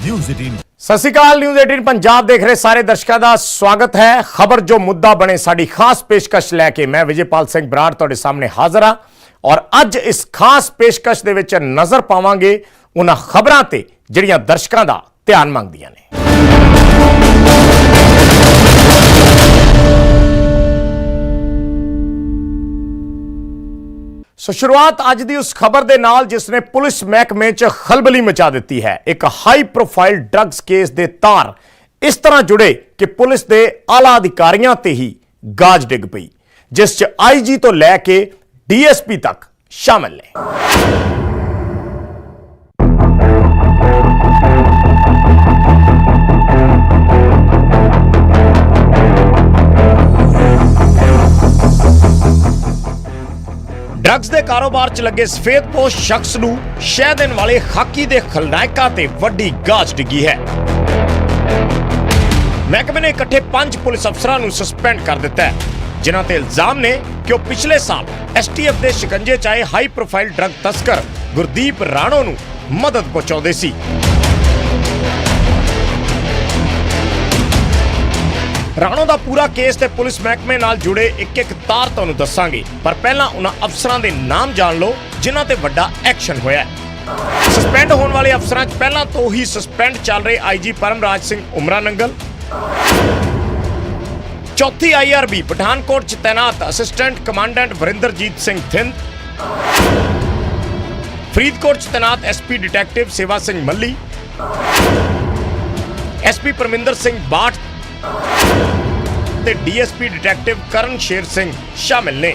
News 18। सत श्री अकाल। News 18 Punjab देख रहे सारे दर्शकों का स्वागत है। खबर जो मुद्दा बने साड़ी खास पेशकश लैके मैं विजयपाल सिंह बराड़ तुहाडे सामने हाजिर हाँ और अज इस खास पेशकश दे विच नजर पावांगे उन्हां खबरां ते जिहड़ियां दर्शकों का ध्यान मंगदियां ने। सो शुरुआत अज दी उस खबर दे नाल जिसने पुलिस महकमे च खलबली मचा दी है। एक हाई प्रोफाइल ड्रग्स केस दे तार इस तरह जुड़े कि पुलिस दे आला अधिकारियों ते ही गाज डिग पई, जिस च आईजी तो लैके डीएसपी तक शामिल ने। ड्रग्स के कारोबार च लगे सफेदपोश शख्स नूं शह देण वाले खाकी दे खलनायकां ते वड्डी गाज डिगी है। महकमे ने इकट्ठे 5 पुलिस अफसरां नूं सस्पेंड कर दिता है, जिन्हां ते इल्जाम ने कि वह पिछले साल एसटीएफ दे शिकंजे च आए हाई प्रोफाइल ड्रग तस्कर गुरदीप राणो नूं मदद पहुंचाउंदे सी। राणो दा पूरा केस ते पुलिस महकमे नाल जुड़े एक तार तुहानूं दस्सांगे, पर पहला उन्हां अफसरां दे नाम जान लो जिन्हां ते वड्डा एक्शन होया है। सस्पेंड होने वाले अफसरां च पहला तो ही सस्पेंड चल रहे आईजी परमराज सिंह उमरा नंगल, चौथी आईआरबी पठानकोट च तैनात असिस्टेंट कमांडेंट वरिंदरजीत सिंह थिंद, फरीदकोट च तैनात एसपी डिटेक्टिव सेवा सिंह मल्ली, एसपी परमिंदर सिंह बाट ते डीएसपी डिटेक्टिव करण शेर सिंह शामिल ने।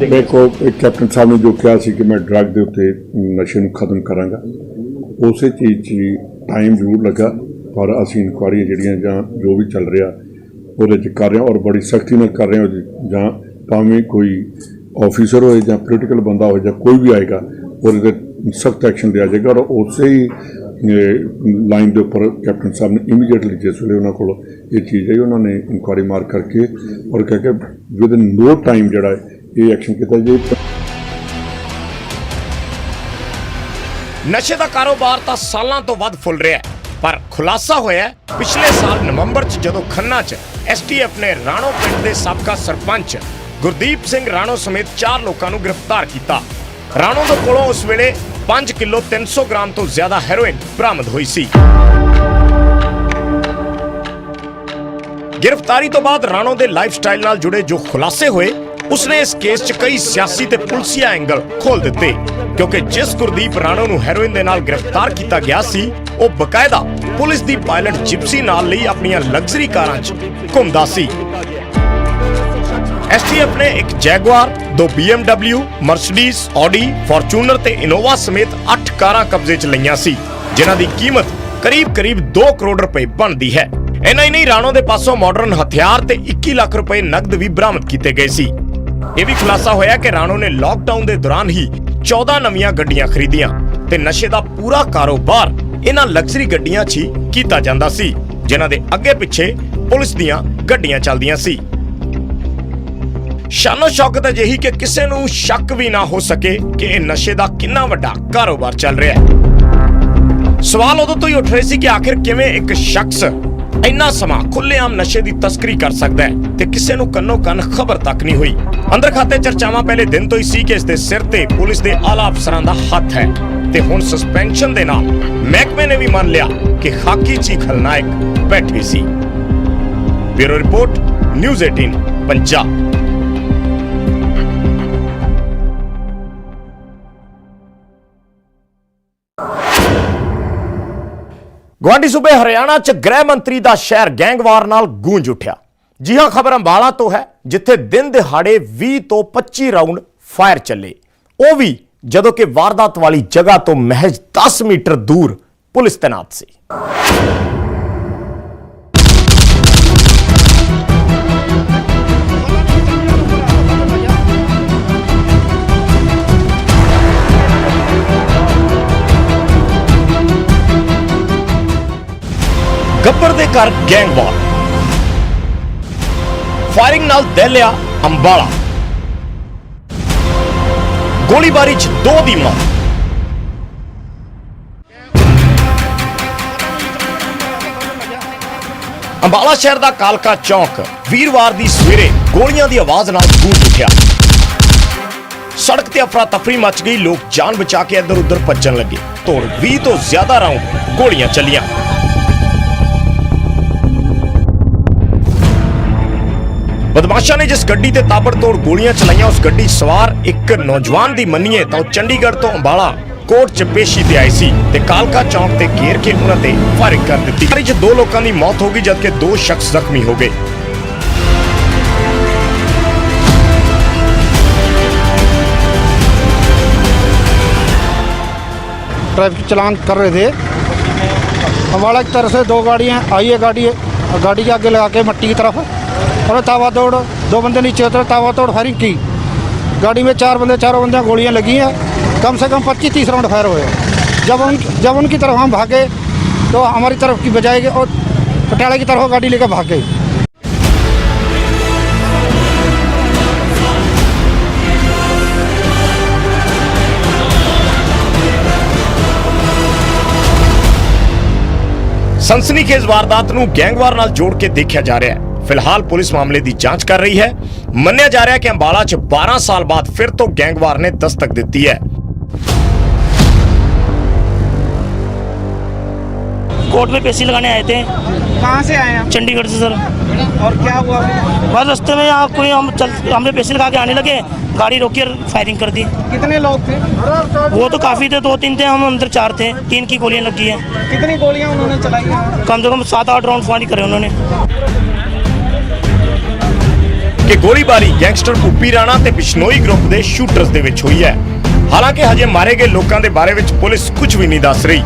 देखो कैप्टन साहब ने जो कहा सी कि मैं ड्रग के उत्ते नशे नूं खत्म करांगा, उस चीज़ टाइम जरूर लगा, पर असीं इनकुआरी जिहड़ियां जां जो भी चल रहा उहदे च कर रहे हैं और बड़ी सख्ती नाल कर रहे हैं। जां भावें कोई ऑफिसर होए जां पोलिटिकल बंदा होए जां कोई भी आएगा उहदे ते सख्त एक्शन लिया जाएगा। और उस ही लाइन के उपर कैप्टन साहब ने इमीडिएटली जिस वे उन्होंने को ये चीज़ है उन्होंने इंक्वायरी मार करके और कह के विद इन नो टाइम जड़ा ये एक्शन किया जाए। नशे का कारोबार तो सालों तो वध फुल रहा है, पर खुलासा होया पिछले साल नवंबर च जदों खन्ना च एसटीएफ ने राणो पिंड के साबका सरपंच गुरदीप सिंह राणो समेत 4 लोगों को गिरफ्तार किया। राणो दे कोलों उस वेले 5 किलो 300 ग्राम तो ज्यादा हेरोइन बरामद हुई सी। गिरफ्तारी तो बाद राणो दे लाइफस्टाइल नाल जुड़े जो खुलासे हुए उसने इस केस च कई सियासी ते पुलिसिया एंगल खोल दिते, क्योंकि जिस गुरदीप राणो नूं हेरोइन दे नाल गिरफ्तार किया गया सी वो बकायदा पुलिस दी पायलट जिप्सी नाल लई अपनी लग्जरी कारां च घुमदा सी। एसटीएफ ने एक Jaguar, 2 BMW, Mercedes, Audi, Fortuner ते इनोवा समेत 8 कारां कब्जे च लईआं सी, जिन्हां दी कीमत करीब 2 करोड़ रुपए बनदी है। इन्ना ही नहीं, राणो दे पासों मॉडर्न हथियार ते 21 लाख रुपए नकद भी बरामद किए गए सी। यह भी खुलासा होया कि राणो ने लॉकडाउन के दौरान ही 14 नवीं गड्डियां खरीदियां ते नशे का पूरा कारोबार इन्हां लग्जरी गड्डियां च ही कीता जांदा सी, जिन्हां दे अगे पिछे पुलिस दीयां गड्डियां चलदियां सी। शानो शौकत अजिही कि किसी नूं शक भी ना हो सके कि यह नशे का कितना वड्डा कारोबार चल रहा है। सवाल उदों तो ही उठ रहे सी कि आखिर किवें एक शख्स इन्ना समा खुलेआम नशे की तस्करी कर सकता है ते किसी नूं कन्नो कन खबर तक नहीं हुई। अंदर खाते चर्चावां पहले दिन तो ही सी कि इसके सिर ते पुलिस के आला अफसरां दा हथ है ते हुण सस्पेंशन दे नाल महकमे ने भी मान लिया कि खाकी ची खलनायक बैठे सी। Bureau report, news 18 Punjab. गुआढ़ी सूबे हरियाणा च गृह मंत्री का शहर गैंगवार नाल गूंज उठा। जी हां, खबर अंबाला तो है, जिथे दिन दिहाड़े 20 तो 25 राउंड फायर चले, वो भी जदों कि वारदात वाली जगह तो महज 10 मीटर दूर पुलिस तैनात सी। गब्बर दे घर गैंगवार, फायरिंग नाल दहलिया अंबाला, गोलीबारी च 2 दी मौत। ਅੰਬਾਲਾ ਸ਼ਹਿਰ ਦਾ ਕਾਲਕਾ ਚੌਕ ਵੀਰਵਾਰ ਦੀ ਸਵੇਰੇ ਗੋਲੀਆਂ ਦੀ ਆਵਾਜ਼ ਨਾਲ ਗੂੰਜ ਉੱਠਿਆ। ਸੜਕ ਤੇ ਅਫਰਾ ਤਫਰੀ ਮਚ ਗਈ। ਲੋਕ ਜਾਨ ਬਚਾ ਕੇ ਇੱਧਰ ਉੱਧਰ ਭੱਜਣ ਲੱਗੇ। ਤੋੜ 20 ਤੋਂ ਜ਼ਿਆਦਾ ਰਾਉਂਡ ਗੋਲੀਆਂ ਚੱਲੀਆਂ। ਬਦਮਾਸ਼ਾਂ ਨੇ ਜਿਸ ਗੱਡੀ ਤੇ ਤਾਬੜਤੋੜ ਗੋਲੀਆਂ ਚਲਾਈਆਂ, ਉਸ ਗੱਡੀ ਸਵਾਰ ਇੱਕ ਨੌਜਵਾਨ ਦੀ ਮੰਨੀਏ ਤਾਂ ਉਹ ਚੰਡੀਗੜ੍ਹ ਤੋਂ ਅੰਬਾਲਾ ਕੋਰਟ 'ਚ ਪੇਸ਼ੀ ਤੇ ਆਏ ਸੀ ਤੇ ਕਾਲਕਾ ਚੌਕ ਤੇ ਘੇਰ ਕੇ ਉਹਨਾਂ ਤੇ ਫਾਇਰਿੰਗ ਕਰ ਦਿੱਤੀ। ਫਾਇਰਿੰਗ 'ਚ 2 ਲੋਕਾਂ ਦੀ ਮੌਤ ਹੋ ਗਈ ਜਦਕਿ 2 ਸ਼ਖਸ ਜ਼ਖਮੀ ਹੋ ਗਏ। ट्रैफिक चलान कर रहे थे। अम्बाला की तरफ से 2 गाड़ियाँ आई है, गाड़ी के आगे लगा के मट्टी की तरफ, और तावा तोड़ 2 बंदे नीचे उतरे, तावा तोड़ फायरिंग की। गाड़ी में 4 बंदे, चारों बंदे गोलियाँ लगी हैं। कम से कम 25-30 राउंड फायर हुए। जब उनकी तरफ हम भागे तो हमारी तरफ की बजाय और पटियाला की तरफ गाड़ी लेकर भाग गई। ਸਨਸਨੀਖੇਜ਼ ਵਾਰਦਾਤ ਨੂੰ ਗੈਂਗਵਾਰ ਨਾਲ ਜੋੜ ਕੇ ਦੇਖਿਆ ਜਾ ਰਿਹਾ ਹੈ। ਫਿਲਹਾਲ ਪੁਲਿਸ ਮਾਮਲੇ ਦੀ ਜਾਂਚ ਕਰ ਰਹੀ ਹੈ। ਮੰਨਿਆ ਜਾ ਰਿਹਾ ਹੈ ਕਿ ਅੰਬਾਲਾ 'ਚ 12 ਸਾਲ ਬਾਅਦ ਫਿਰ ਤੋਂ ਗੈਂਗਵਾਰ ਨੇ ਦਸਤਕ ਦਿੱਤੀ ਹੈ। कोर्ट में पेशी लगाने आए थे। कहाँ से आए हैं? चंडीगढ़ से सर। और क्या हुआ? बस रास्ते में यहाँ कोई हमने पेशी लगा के आने लगे, गाड़ी रोकी और फायरिंग कर दी। कितने लोग थे? वो तो काफ़ी थे, 2-3 थे, हम अंदर 4 थे। 3 की गोलियाँ लगी हैं। कितनी गोलियाँ उन्होंने चलाई हैं? कम से कम 7-8 राउंड फायरिंग करे उन्होंने। ਕਿ ਗੋਲੀਬਾਰੀ ਗੈਂਗਸਟਰ ਭੁੱਪੀ ਰਾਣਾ ਤੇ ਬਿਸ਼ਨੋਈ ਗਰੁੱਪ ਦੇ ਸ਼ੂਟਰਸ ਦੇ ਵਿੱਚ ਹੋਈ ਹੈ। ਹਾਲਾਂਕਿ ਹਜੇ ਮਾਰੇ ਗਏ ਲੋਕਾਂ ਦੇ ਬਾਰੇ ਵਿੱਚ ਪੁਲਿਸ ਕੁਝ ਵੀ ਨਹੀਂ ਦੱਸ ਰਹੀ।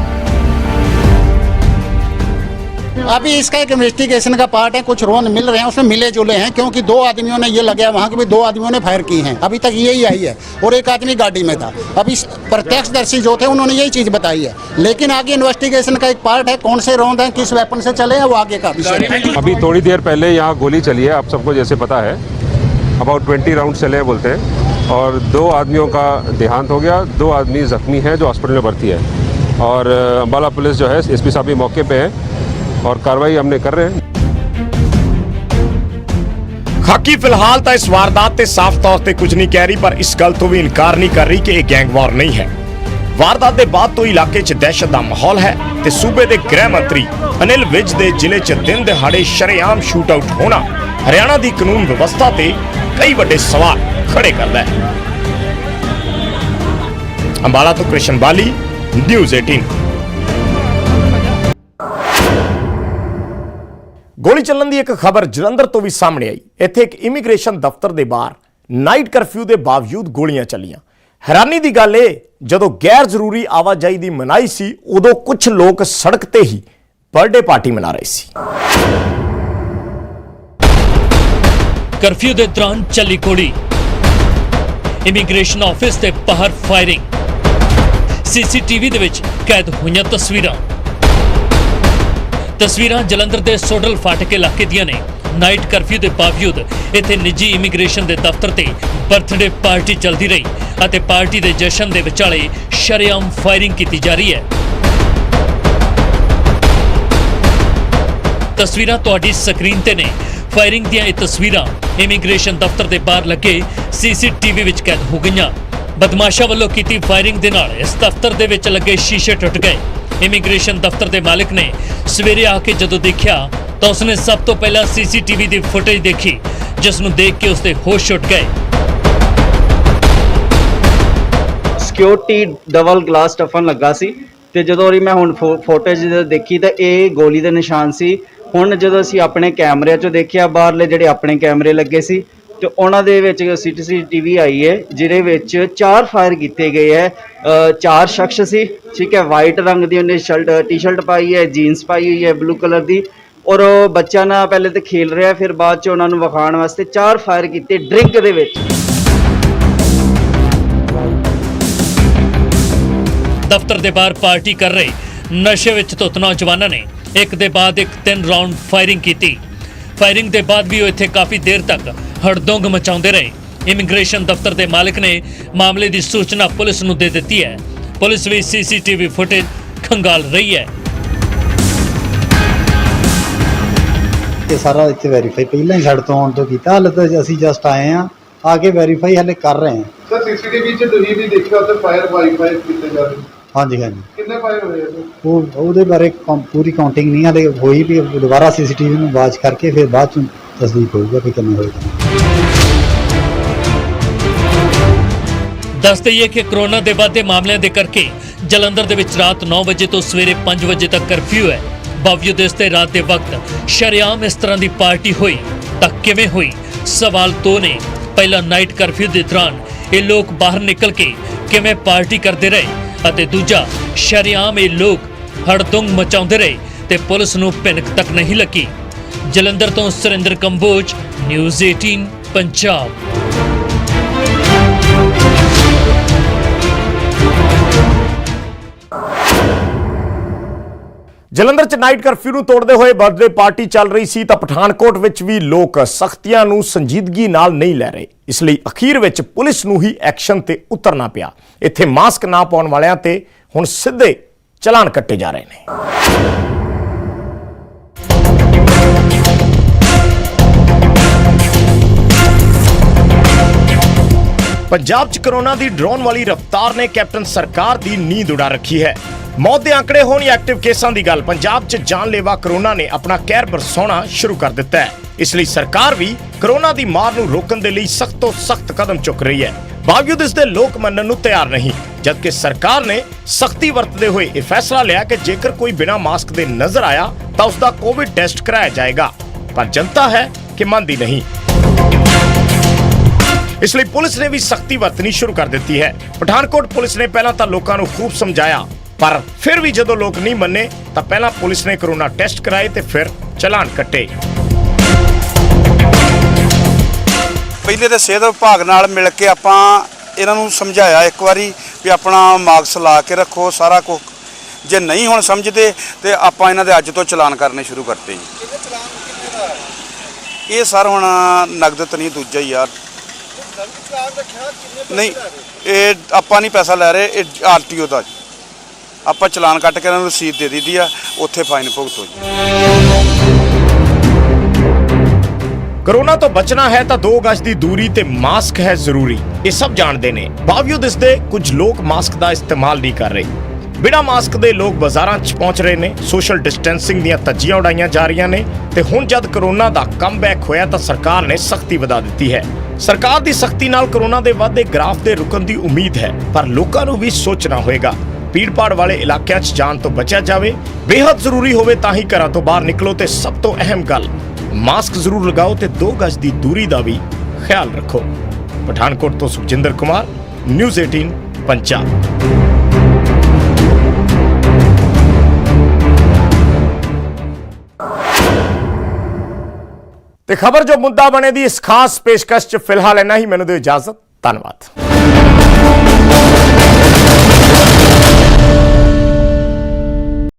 अभी इसका एक इन्वेस्टिगेशन का पार्ट है, कुछ रोन मिल रहे हैं, उसमें मिले जुले हैं, क्योंकि 2 आदमियों ने ये लगा वहाँ के भी 2 आदमियों ने फायर की हैं। अभी तक यही आई है, और एक आदमी गाड़ी में था। अभी प्रत्यक्षदर्शी जो थे उन्होंने यही चीज़ बताई है, लेकिन आगे इन्वेस्टिगेशन का एक पार्ट है, कौन से रौंद हैं, किस वेपन से चले हैं, वो आगे का विषय है। अभी थोड़ी देर पहले यहाँ गोली चली है, आप सबको जैसे पता है। अबाउट 20 राउंड चले हैं बोलते हैं, और 2 आदमियों का देहांत हो गया, 2 आदमी जख्मी हैं जो हॉस्पिटल में भर्ती है। और अम्बाला पुलिस जो है, एसपी साहब भी मौके पे हैं और कार्रवाई हमने कर रहे हैं। ਖਾਕੀ ਫਿਲਹਾਲ ਤਾਂ ਇਸ ਵਾਰਦਾਤ ਤੇ ਸਾਫ਼ ਤੌਰ ਤੇ ਕੁਝ ਨਹੀਂ ਕਹਿ ਰਹੀ, ਪਰ ਇਸ ਗੱਲ ਤੋਂ ਵੀ ਇਨਕਾਰ ਨਹੀਂ ਕਰ ਰਹੀ ਕਿ ਇਹ ਗੈਂਗਵਾਰ ਨਹੀਂ ਹੈ। ਵਾਰਦਾਤ ਦੇ ਬਾਅਦ ਤੋਂ ਇਲਾਕੇ 'ਚ ਦਹਿਸ਼ਤ ਦਾ ਮਾਹੌਲ ਹੈ ਤੇ ਸੂਬੇ ਦੇ ਗ੍ਰਹਿ ਮੰਤਰੀ ਅਨਿਲ ਵਿਜ ਦੇ ਜ਼ਿਲ੍ਹੇ 'ਚ ਦਿਨ ਦਿਹਾੜੇ ਸ਼ਰੇਆਮ ਸ਼ੂਟ ਆਊਟ ਹੋਣਾ ਹਰਿਆਣਾ ਦੀ ਕਾਨੂੰਨ ਵਿਵਸਥਾ ਤੇ ਕਈ ਵੱਡੇ ਸਵਾਲ ਖੜੇ ਕਰਦਾ ਹੈ। ਅੰਬਾਲਾ ਤੋਂ ਕ੍ਰਿਸ਼ਨ ਬਾਲੀ, ਨਿਊਜ਼ 18। ਗੋਲੀ ਚੱਲਣ ਦੀ ਇੱਕ ਖਬਰ ਜਲੰਧਰ ਤੋਂ ਵੀ ਸਾਹਮਣੇ ਆਈ। ਇੱਥੇ ਇੱਕ ਇਮੀਗ੍ਰੇਸ਼ਨ ਦਫ਼ਤਰ ਦੇ ਬਾਹਰ ਨਾਈਟ ਕਰਫਿਊ ਦੇ ਬਾਵਜੂਦ ਗੋਲੀਆਂ ਚੱਲੀਆਂ। ਹੈਰਾਨੀ ਦੀ ਗੱਲ ਇਹ, ਜਦੋਂ ਗੈਰ ਜ਼ਰੂਰੀ ਆਵਾਜਾਈ ਦੀ ਮਨਾਹੀ ਸੀ, ਉਦੋਂ ਕੁਝ ਲੋਕ ਸੜਕ ਤੇ ਹੀ ਬਰਥਡੇ ਪਾਰਟੀ ਮਨਾ ਰਹੇ ਸੀ। ਕਰਫਿਊ ਦੇ ਦੌਰਾਨ ਚੱਲੀ ਗੋਲੀ, ਇਮੀਗ੍ਰੇਸ਼ਨ ਆਫਿਸ ਤੇ ਬਾਹਰ ਫਾਇਰਿੰਗ, ਸੀਸੀਟੀਵੀ ਦੇ ਵਿੱਚ ਕੈਦ ਹੋਈਆਂ ਤਸਵੀਰਾਂ ਜਲੰਧਰ ਦੇ ਸੋਡਲ ਫਾਟਕ ਇਲਾਕੇ ਦੀਆਂ ਨੇ। ਨਾਈਟ ਕਰਫਿਊ ਦੇ ਬਾਵਜੂਦ ਇੱਥੇ ਨਿੱਜੀ ਇਮੀਗ੍ਰੇਸ਼ਨ ਦੇ ਦਫ਼ਤਰ ਤੇ ਬਰਥਡੇ ਪਾਰਟੀ ਚੱਲਦੀ ਰਹੀ ਅਤੇ ਪਾਰਟੀ ਦੇ ਜਸ਼ਨ ਦੇ ਵਿਚਾਲੇ ਸ਼ਰੇਆਮ ਫਾਇਰਿੰਗ ਕੀਤੀ ਜਾ ਰਹੀ ਹੈ। ਤਸਵੀਰਾਂ ਤੁਹਾਡੀ ਸਕਰੀਨ ਤੇ ਨੇ। ਫਾਇਰਿੰਗ ਦੀਆਂ ਇਹ ਤਸਵੀਰਾਂ ਇਮੀਗ੍ਰੇਸ਼ਨ ਦਫ਼ਤਰ ਦੇ ਬਾਹਰ ਲੱਗੇ ਸੀਸੀਟੀਵੀ ਵਿੱਚ ਕੈਦ ਹੋ ਗਈਆਂ। ਬਦਮਾਸ਼ਾਂ ਵੱਲੋਂ ਕੀਤੀ ਫਾਇਰਿੰਗ ਦੇ ਨਾਲ ਇਸ ਦਫ਼ਤਰ ਦੇ ਵਿੱਚ ਲੱਗੇ ਸ਼ੀਸ਼ੇ ਟੁੱਟ ਗਏ। ਇਮੀਗ੍ਰੇਸ਼ਨ ਦਫ਼ਤਰ ਦੇ ਮਾਲਕ ਨੇ ਸਵੇਰੇ ਆ ਕੇ ਜਦੋਂ ਦੇਖਿਆ ਤਾਂ ਉਸਨੇ ਸਭ ਤੋਂ ਪਹਿਲਾਂ ਸੀਸੀਟੀਵੀ ਦੀ ਫੁਟੇਜ ਦੇਖੀ, ਜਿਸ ਨੂੰ ਦੇਖ ਕੇ ਉਸਦੇ ਹੋਸ਼ ਉੱਡ ਗਏ। ਸਿਕਿਉਰਿਟੀ ਡਬਲ ਗਲਾਸ ਟਫਨ ਲੱਗਾ ਸੀ ਤੇ ਜਦੋਂ ਮੈਂ ਹੁਣ ਫੁਟੇਜ ਦੇਖੀ ਤਾਂ ਇਹ ਗੋਲੀ ਦੇ ਨਿਸ਼ਾਨ ਸੀ। ਹੁਣ ਜਦੋਂ ਅਸੀਂ ਆਪਣੇ ਕੈਮਰਿਆਂ 'ਚੋਂ ਦੇਖਿਆ, ਬਾਹਰਲੇ ਜਿਹੜੇ ਆਪਣੇ ਕੈਮਰੇ ਲੱਗੇ ਸੀ ਤੇ ਉਹਨਾਂ ਦੇ ਵਿੱਚ ਸੀਸੀਟੀਵੀ ਆਈ ਹੈ, ਜਿਹਦੇ ਵਿੱਚ 4 ਫਾਇਰ ਕੀਤੇ ਗਏ ਹੈ। 4 ਸ਼ਖਸ ਸੀ, ਠੀਕ ਹੈ। ਵਾਈਟ ਰੰਗ ਦੀ ਉਹਨੇ ਟੀ-ਸ਼ਰਟ ਪਾਈ ਹੈ, ਜੀਨਸ ਪਾਈ ਹੋਈ ਹੈ ਬਲੂ ਕਲਰ ਦੀ, ਔਰ ਉਹ ਬੱਚਾ ਨਾ ਪਹਿਲੇ ਤਾਂ ਖੇਲ ਰਿਹਾ, ਫਿਰ ਬਾਅਦ 'ਚ ਉਹਨਾਂ ਨੂੰ ਵਿਖਾਉਣ ਵਾਸਤੇ 4 ਫਾਇਰ ਕੀਤੇ ਡਰਿੰਕ ਦੇ ਵਿੱਚ। ਦਫ਼ਤਰ ਦੇ ਬਾਹਰ ਪਾਰਟੀ ਕਰ ਰਹੇ ਨਸ਼ੇ ਵਿੱਚ ਧੁੱਤ ਨੌਜਵਾਨਾਂ ਨੇ ਇੱਕ ਦੇ ਬਾਅਦ ਇੱਕ 3 ਰਾਉਂਡ ਫਾਇਰਿੰਗ ਕੀਤੀ। ਫਾਇਰਿੰਗ ਦੇ ਬਾਅਦ ਵੀ ਉਹ ਇੱਥੇ ਕਾਫੀ ਦੇਰ ਤੱਕ ਹੜਦੰਗ ਮਚਾਉਂਦੇ ਰਹੇ। ਇਮੀਗ੍ਰੇਸ਼ਨ ਦਫ਼ਤਰ ਦੇ ਮਾਲਕ ਨੇ ਮਾਮਲੇ ਦੀ ਸੂਚਨਾ ਪੁਲਿਸ ਨੂੰ ਦੇ ਦਿੱਤੀ ਹੈ। ਪੁਲਿਸ ਵੀ ਸੀਸੀਟੀਵੀ ਫੁਟੇਜ ਖੰਗਾਲ ਰਹੀ ਹੈ। ਇਹ ਸਾਰਾ ਇੱਥੇ ਵੈਰੀਫਾਈ ਪਹਿਲਾਂ ਹੀ ਸਾਡੇ ਤੋਂ ਆਉਣ ਤੋਂ ਕੀਤਾ, ਹਾਲੇ ਤਾਂ ਅਸੀਂ ਜਸਟ ਆਏ ਹਾਂ, ਆ ਕੇ ਵੈਰੀਫਾਈ ਹਾਲੇ ਕਰ ਰਹੇ ਹਾਂ। ਸਰ ਸੀਸੀਟੀਵੀ 'ਚ ਤੁਸੀਂ ਵੀ ਦੇਖਿਆ ਤੇ ਫਾਇਰ ਵਾਈਫਾਈ ਕੀਤੇ ਜਾ ਰਹੇ, ਹਾਂਜੀ ਹਾਂਜੀ, ਕਿੰਨੇ ਫਾਇਰ ਹੋਏ ਆ? ਉਹਦੇ ਬਾਰੇ ਪੂਰੀ ਕਾਊਂਟਿੰਗ ਨਹੀਂ ਹਾਲੇ ਹੋਈ, ਵੀ ਦੁਬਾਰਾ CCTV ਨੂੰ ਵਾਚ ਕਰਕੇ ਫਿਰ ਬਾਅਦ 'ਚ ਤਸਦੀਕ ਹੋਊਗਾ ਕਿ ਕਿੰਨੇ ਹੋਏ। ਦੱਸ ਦਈਏ ਕਿ ਕਰੋਨਾ ਦੇ ਵੱਧਦੇ ਮਾਮਲਿਆਂ ਦੇ ਕਰਕੇ ਜਲੰਧਰ ਦੇ ਵਿੱਚ ਰਾਤ 9 ਵਜੇ ਤੋਂ ਸਵੇਰੇ 5 ਵਜੇ ਤੱਕ ਕਰਫਿਊ ਹੈ। ਬਾਵਜੂਦ ਇਸ ਤੇ ਰਾਤ ਦੇ ਵਕਤ ਸ਼ਰੇਆਮ ਇਸ ਤਰ੍ਹਾਂ ਦੀ ਪਾਰਟੀ ਹੋਈ ਤਾਂ ਕਿਵੇਂ ਹੋਈ? ਸਵਾਲ ਦੋ ਨੇ। ਪਹਿਲਾ, ਨਾਈਟ ਕਰਫਿਊ ਦੇ ਦੌਰਾਨ ਇਹ ਲੋਕ ਬਾਹਰ ਨਿਕਲ ਕੇ ਕਿਵੇਂ ਪਾਰਟੀ ਕਰਦੇ ਰਹੇ, ਅਤੇ ਦੂਜਾ, ਸ਼ਰੇਆਮ ਇਹ ਲੋਕ ਹੜਦੰਗ ਮਚਾਉਂਦੇ ਰਹੇ ਤੇ ਪੁਲਿਸ ਨੂੰ ਭਿਣਕ ਤੱਕ ਨਹੀਂ ਲੱਗੀ। ਜਲੰਧਰ ਤੋਂ ਸੁਰਿੰਦਰ ਕੰਬੋਜ, ਨਿਊਜ਼ 18 ਪੰਜਾਬ। ਜਲੰਧਰ 'ਚ ਨਾਈਟ ਕਰਫਿਊ ਨੂੰ ਤੋੜਦੇ ਹੋਏ ਬਰਥਡੇ ਪਾਰਟੀ ਚੱਲ ਰਹੀ ਸੀ ਤਾਂ ਪਠਾਨਕੋਟ ਵਿੱਚ ਵੀ ਲੋਕ ਸਖਤੀਆਂ ਨੂੰ ਸੰਜੀਦਗੀ ਨਾਲ ਨਹੀਂ ਲੈ ਰਹੇ। ਇਸ ਲਈ ਅਖੀਰ ਵਿੱਚ ਪੁਲਿਸ ਨੂੰ ਹੀ ਐਕਸ਼ਨ ਤੇ ਉਤਰਨਾ ਪਿਆ। ਇੱਥੇ ਮਾਸਕ ਨਾ ਪਾਉਣ ਵਾਲਿਆਂ ਤੇ ਹੁਣ ਸਿੱਧੇ ਚਲਾਨ ਕੱਟੇ ਜਾ ਰਹੇ ਨੇ। ਪੰਜਾਬ 'ਚ ਕਰੋਨਾ ਦੀ ਡਰੋਨ ਵਾਲੀ ਰਫ਼ਤਾਰ ਨੇ ਕੈਪਟਨ ਸਰਕਾਰ ਦੀ ਨੀਂਦ ਉਡਾ ਰੱਖੀ ਹੈ। ਮੌਤ ਦੇ ਅੰਕੜੇ ਹੋਣ ਜਾਂ ਐਕਟਿਵ ਕੇਸਾਂ ਦੀ ਗੱਲ, ਪੰਜਾਬ 'ਚ ਜਾਨਲੇਵਾ ਕਰੋਨਾ ਨੇ ਆਪਣਾ ਕਹਿਰ ਬਰਸਾਉਣਾ ਸ਼ੁਰੂ ਕਰ ਦਿੱਤਾ ਹੈ। ਇਸ ਲਈ ਸਰਕਾਰ ਵੀ ਕਰੋਨਾ ਦੀ ਮਾਰ ਨੂੰ ਰੋਕਣ ਦੇ ਲਈ ਸਖਤ ਤੋਂ ਸਖਤ ਕਦਮ ਚੁੱਕ ਰਹੀ ਹੈ। ਬਾਵਜੂਦ ਇਸ ਦੇ ਲੋਕ ਮੰਨਣ ਨੂੰ ਤਿਆਰ ਨਹੀਂ, ਜਦਕਿ ਸਰਕਾਰ ਨੇ ਸਖਤੀ ਵਰਤਦੇ ਹੋਏ ਇਹ ਫੈਸਲਾ ਲਿਆ ਕਿ ਜੇਕਰ ਕੋਈ ਬਿਨਾਂ ਮਾਸਕ ਦੇ ਨਜ਼ਰ ਆਇਆ ਤਾਂ ਉਸ ਦਾ ਕੋਵਿਡ ਟੈਸਟ ਕਰਾਇਆ ਜਾਏਗਾ। ਪਰ ਜਨਤਾ ਹੈ ਕਿ ਮੰਨਦੀ ਨਹੀਂ। ਇਸ ਲਈ ਪੁਲਿਸ ਨੇ ਵੀ ਸਖਤੀ ਵਰਤਣੀ ਸ਼ੁਰੂ ਕਰ ਦਿੱਤੀ ਹੈ। ਪਠਾਨਕੋਟ ਪੁਲਿਸ ਨੇ ਪਹਿਲਾਂ ਤਾਂ ਲੋਕਾਂ ਨੂੰ ਖੂਬ ਸਮਝਾਇਆ, ਪਰ ਫਿਰ ਵੀ ਜਦੋਂ ਲੋਕ ਨਹੀਂ ਮੰਨੇ ਤਾਂ ਪਹਿਲਾਂ ਪੁਲਿਸ ਨੇ ਕਰੋਨਾ ਟੈਸਟ ਕਰਾਏ ਤੇ ਫਿਰ ਚਲਾਨ ਕੱਟੇ। ਪਹਿਲੇ ਤਾਂ ਸਿਹਤ ਵਿਭਾਗ ਨਾਲ ਮਿਲ ਕੇ ਆਪਾਂ ਇਹਨਾਂ ਨੂੰ ਸਮਝਾਇਆ ਇੱਕ ਵਾਰੀ ਵੀ ਆਪਣਾ ਮਾਸਕ ਲਾ ਕੇ ਰੱਖੋ, ਸਾਰਾ ਕੁਝ। ਜੇ ਨਹੀਂ ਹੁਣ ਸਮਝਦੇ ਤੇ ਆਪਾਂ ਇਹਨਾਂ ਦੇ ਅੱਜ ਤੋਂ ਚਲਾਨ ਕਰਨੇ ਸ਼ੁਰੂ ਕਰਤੇ ਜੀ। ਇਹ ਸਰ ਹੁਣ ਨਗਦ ਤਾਂ ਨਹੀਂ, ਦੂਜਾ ਹੀ ਯਾਰ ਨਹੀਂ, ਇਹ ਆਪਾਂ ਨਹੀਂ ਪੈਸਾ ਲੈ ਰਹੇ, ਇਹ RTO ਦਾ ਆਪਾਂ ਚਲਾਨ ਕੱਟ ਕੇ ਇਹਨਾਂ ਨੂੰ ਰਸੀਦ ਦੇ ਦਿੱਤੀ ਆ, ਉੱਥੇ ਫਾਈਨ ਭੁਗਤੋ ਜੀ। ਕਰੋਨਾ ਤੋਂ ਬਚਣਾ ਹੈ ਤਾਂ 2 ਗਜ਼ ਦੀ ਦੂਰੀ ਤੇ ਮਾਸਕ ਹੈ ਜ਼ਰੂਰੀ, ਇਹ ਸਭ ਜਾਣਦੇ ਨੇ। ਬਾਵਜੂਦ ਇਸ ਦੇ ਕੁਝ ਲੋਕ ਮਾਸਕ ਦਾ ਇਸਤੇਮਾਲ ਨਹੀਂ ਕਰ ਰਹੇ। ਬਿਨਾਂ ਮਾਸਕ ਦੇ ਲੋਕ ਬਾਜ਼ਾਰਾਂ 'ਚ ਪਹੁੰਚ ਰਹੇ ਨੇ। ਸੋਸ਼ਲ ਡਿਸਟੈਂਸਿੰਗ ਦੀਆਂ ਧੱਜੀਆਂ ਉਡਾਈਆਂ ਜਾ ਰਹੀਆਂ ਨੇ ਤੇ ਹੁਣ ਜਦ ਕਰੋਨਾ ਦਾ ਕਮਬੈਕ ਹੋਇਆ ਤਾਂ ਸਰਕਾਰ ਨੇ ਸਖਤੀ ਵਧਾ ਦਿੱਤੀ ਹੈ। ਸਰਕਾਰ ਦੀ ਸਖਤੀ ਨਾਲ ਕਰੋਨਾ ਦੇ ਵਾਧੇ ਗ੍ਰਾਫ ਦੇ ਰੁਕਣ ਦੀ ਉਮੀਦ ਹੈ, ਪਰ ਲੋਕਾਂ ਨੂੰ ਵੀ ਸੋਚਣਾ ਹੋਏਗਾ। ਭੀੜ-ਭਾੜ ਵਾਲੇ ਇਲਾਕਿਆਂ 'ਚ ਜਾਣ ਤੋਂ ਬਚਿਆ ਜਾਵੇ। ਬੇਹੱਦ ਜ਼ਰੂਰੀ ਹੋਵੇ ਤਾਂ ਹੀ ਘਰਾਂ ਤੋਂ ਬਾਹਰ ਨਿਕਲੋ ਤੇ ਸਭ ਤੋਂ ਅਹਿਮ ਗੱਲ, ਮਾਸਕ ਜ਼ਰੂਰ ਲਗਾਓ ਤੇ 2 ਗਜ਼ ਦੀ ਦੂਰੀ ਦਾ ਵੀ ਖਿਆਲ ਰੱਖੋ। ਪਠਾਨਕੋਟ ਤੋਂ ਸੁਖਜਿੰਦਰ ਕੁਮਾਰ, ਨਿਊਜ਼ 18 ਪੰਜਾਬ। ਤੇ ਖਬਰ ਜੋ ਮੁੱਦਾ ਬਣੇ ਦੀ ਇਸ ਖਾਸ ਪੇਸ਼ਕਸ਼ 'ਚ ਫਿਲਹਾਲ ਇੰਨਾ ਹੀ। ਮੈਨੂੰ ਦਿਓ ਇਜਾਜ਼ਤ। ਧੰਨਵਾਦ।